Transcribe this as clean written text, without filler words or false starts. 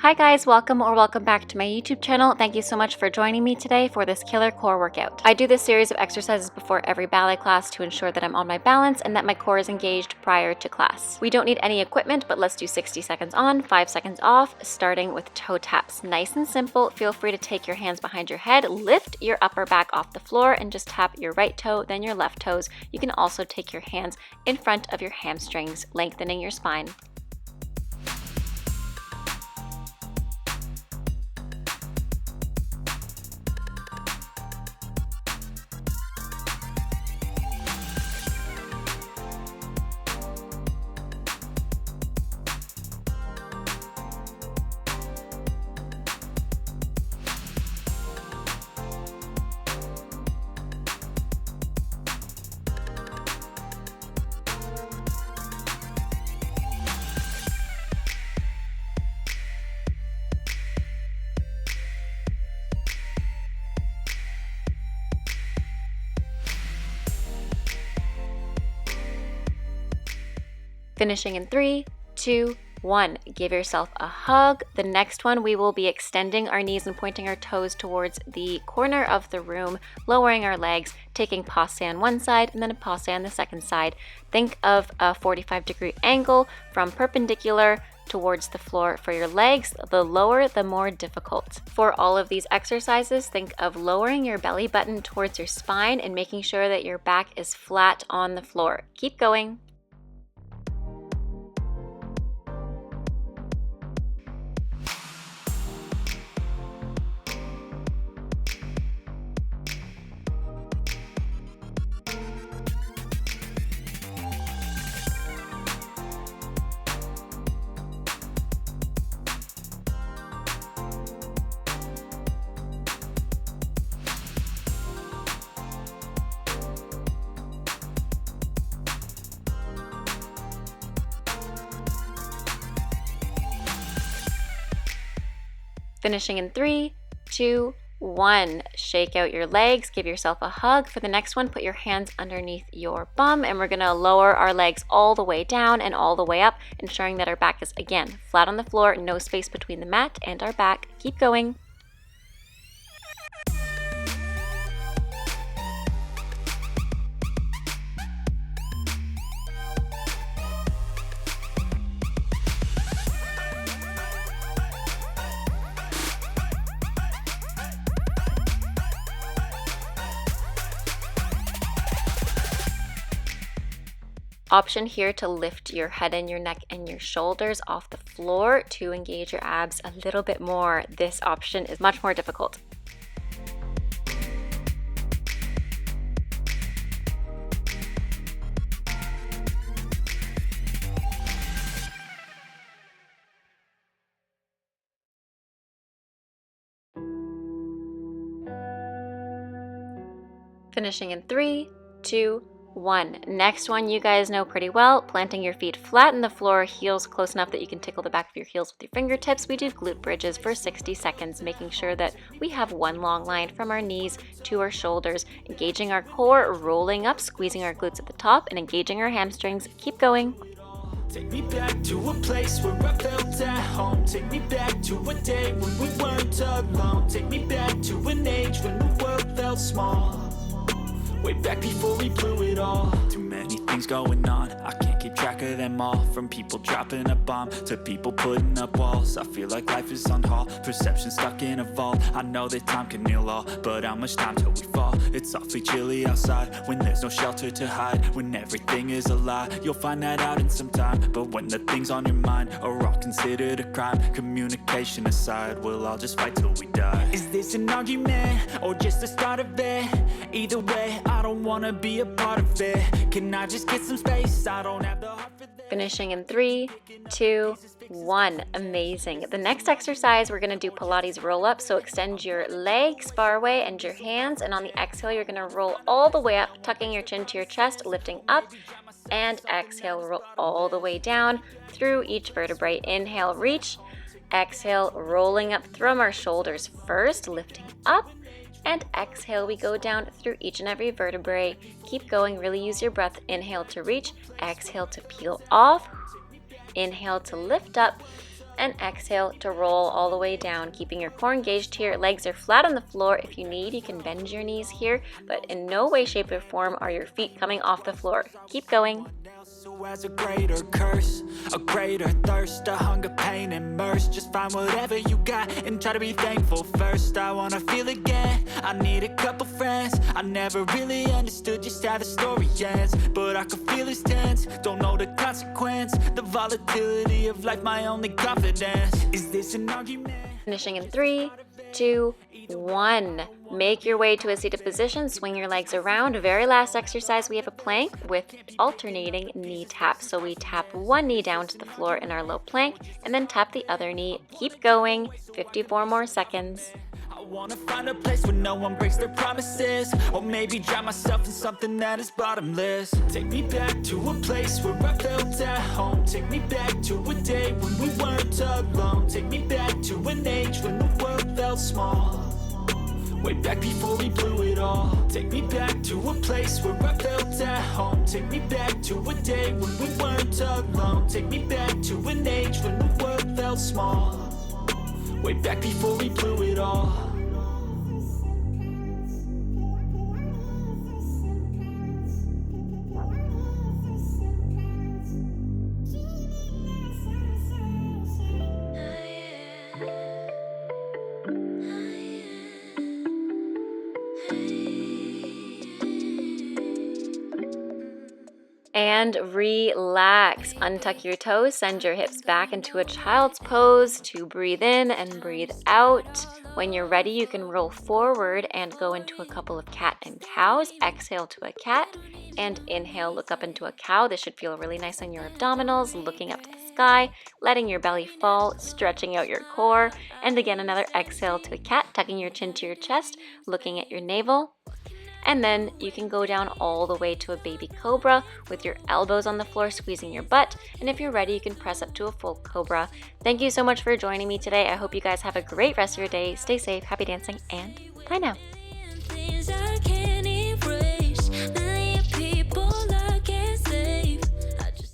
Hi guys, welcome back to my YouTube channel. Thank you so much for joining me today for this killer core workout. I do this series of exercises before every ballet class to ensure that I'm on my balance and that my core is engaged prior to class. We don't need any equipment, but let's do 60 seconds on, 5 seconds off, starting with toe taps. Nice and simple. Feel free to take your hands behind your head, lift your upper back off the floor, and just tap your right toe, then your left toes. You can also take your hands in front of your hamstrings, lengthening your spine. Finishing in 3, 2, 1. Give yourself a hug. The next one, we will be extending our knees and pointing our toes towards the corner of the room, lowering our legs, taking passe on one side and then a passe on the second side. Think of a 45-degree angle from perpendicular towards the floor for your legs. The lower, the more difficult. For all of these exercises, think of lowering your belly button towards your spine and making sure that your back is flat on the floor. Keep going. Finishing in 3, 2, 1. Shake out your legs, give yourself a hug. For the next one, put your hands underneath your bum, and we're gonna lower our legs all the way down and all the way up, ensuring that our back is, again, flat on the floor, no space between the mat and our back. Keep going. Option here to lift your head and your neck and your shoulders off the floor to engage your abs a little bit more. This option is much more difficult. Finishing in 3, 2, 1. Next one you guys know pretty well, planting your feet flat in the floor, heels close enough that you can tickle the back of your heels with your fingertips. We do glute bridges for 60 seconds, making sure that we have one long line from our knees to our shoulders, engaging our core, rolling up, squeezing our glutes at the top, and engaging our hamstrings. Keep going. Take me back to a place where I felt at home. Take me back to a day when we weren't alone. Take me back to an age when the world felt small. Way back before we blew it all. Too many things going on, I can't keep track of them all. From people dropping a bomb to people putting up walls. I feel like life is on hold, perception stuck in a vault. I know that time can heal all, but how much time till we fall? It's awfully chilly outside when there's no shelter to hide. When everything is a lie, you'll find that out in some time. But when the things on your mind are all considered a crime, communication aside, we'll all just fight till we die. Is this an argument or just the start of it? Either way, I don't wanna be a part of it. Can I just get some space? I don't have the heart for that. Finishing in 3, 2, 1. Amazing. The next exercise, we're gonna do Pilates roll up. So extend your legs far away and your hands. And on the exhale, you're gonna roll all the way up, tucking your chin to your chest, lifting up. And exhale, roll all the way down through each vertebrae. Inhale, reach. Exhale, rolling up from our shoulders first, lifting up. And exhale, we go down through each and every vertebrae. Keep going, really use your breath. Inhale to reach, exhale to peel off, inhale to lift up, and exhale to roll all the way down, keeping your core engaged here. Legs are flat on the floor. If you need, you can bend your knees here, but in no way, shape, or form are your feet coming off the floor. Keep going. So as a greater curse, a greater thirst, a hunger, pain, and mercy. Just find whatever you got and try to be thankful first. I wanna feel again, I need a couple friends. I never really understood just how the story ends, but I can feel it's tense, don't know the consequence. The volatility of life, my only confidence. Is this an argument? Finishing in 3, 2, 1. Make your way to a seated position, swing your legs around. Very last exercise, we have a plank with alternating knee taps. So we tap one knee down to the floor in our low plank and then tap the other knee. Keep going, 54 more seconds. I wanna find a place where no one breaks their promises, or maybe drown myself in something that is bottomless. Take me back to a place where I felt at home. Take me back to a day when we weren't alone. Take me back to an age when the world felt small, way back before we blew it all. Take me back to a place where I felt at home. Take me back to a day when we weren't alone. Take me back to an age when the world felt small, way back before we blew it all. And relax. Untuck your toes, send your hips back into a child's pose to breathe in and breathe out. When you're ready, you can roll forward and go into a couple of cat and cows. Exhale to a cat and inhale, look up into a cow. This should feel really nice on your abdominals, looking up to the sky, letting your belly fall, stretching out your core. And again, another exhale to a cat, tucking your chin to your chest, looking at your navel. And then you can go down all the way to a baby cobra with your elbows on the floor, squeezing your butt. And if you're ready, you can press up to a full cobra. Thank you so much for joining me today. I hope you guys have a great rest of your day. Stay safe, happy dancing, and bye now.